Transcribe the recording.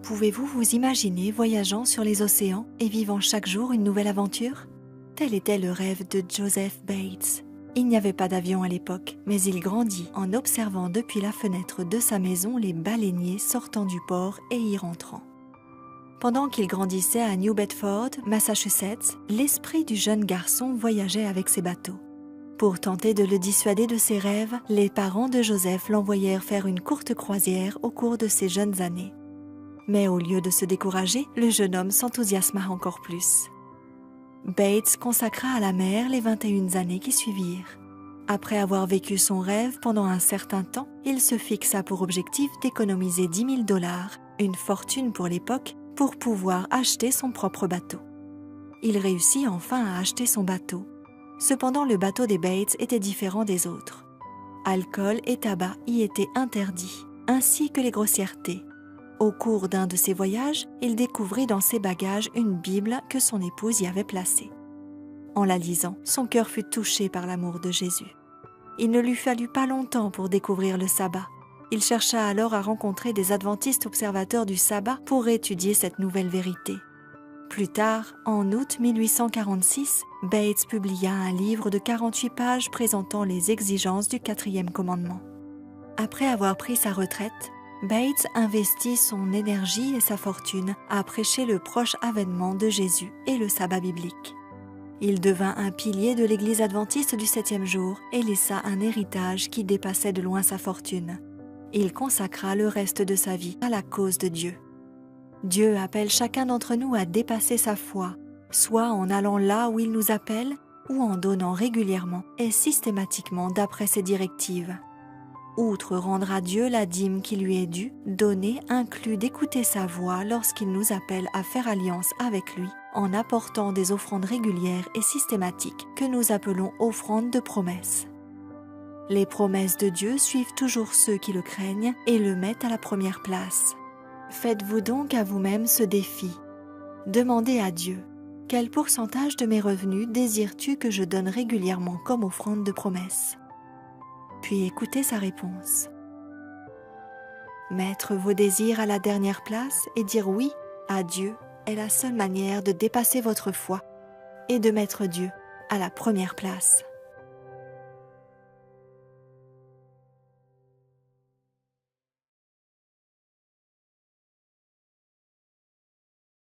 Pouvez-vous vous imaginer voyageant sur les océans et vivant chaque jour une nouvelle aventure? Tel était le rêve de Joseph Bates. Il n'y avait pas d'avion à l'époque, mais il grandit en observant depuis la fenêtre de sa maison les baleiniers sortant du port et y rentrant. Pendant qu'il grandissait à New Bedford, Massachusetts, l'esprit du jeune garçon voyageait avec ses bateaux. Pour tenter de le dissuader de ses rêves, les parents de Joseph l'envoyèrent faire une courte croisière au cours de ses jeunes années. Mais au lieu de se décourager, le jeune homme s'enthousiasma encore plus. Bates consacra à la mer les 21 années qui suivirent. Après avoir vécu son rêve pendant un certain temps, il se fixa pour objectif d'économiser $10 000, une fortune pour l'époque, pour pouvoir acheter son propre bateau. Il réussit enfin à acheter son bateau. Cependant, le bateau des Bates était différent des autres. Alcool et tabac y étaient interdits, ainsi que les grossièretés. Au cours d'un de ses voyages, il découvrit dans ses bagages une Bible que son épouse y avait placée. En la lisant, son cœur fut touché par l'amour de Jésus. Il ne lui fallut pas longtemps pour découvrir le sabbat. Il chercha alors à rencontrer des adventistes observateurs du sabbat pour étudier cette nouvelle vérité. Plus tard, en août 1846, Bates publia un livre de 48 pages présentant les exigences du 4e commandement. Après avoir pris sa retraite, Bates investit son énergie et sa fortune à prêcher le proche avènement de Jésus et le sabbat biblique. Il devint un pilier de l'Église adventiste du 7e jour et laissa un héritage qui dépassait de loin sa fortune. Il consacra le reste de sa vie à la cause de Dieu. Dieu appelle chacun d'entre nous à dépasser sa foi, soit en allant là où il nous appelle ou en donnant régulièrement et systématiquement d'après ses directives. Outre rendre à Dieu la dîme qui lui est due, donner inclut d'écouter sa voix lorsqu'il nous appelle à faire alliance avec lui en apportant des offrandes régulières et systématiques que nous appelons offrandes de promesses. Les promesses de Dieu suivent toujours ceux qui le craignent et le mettent à la première place. Faites-vous donc à vous-même ce défi. Demandez à Dieu, quel pourcentage de mes revenus désires-tu que je donne régulièrement comme offrande de promesses? Puis écoutez sa réponse. Mettre vos désirs à la dernière place et dire oui à Dieu est la seule manière de dépasser votre foi et de mettre Dieu à la première place.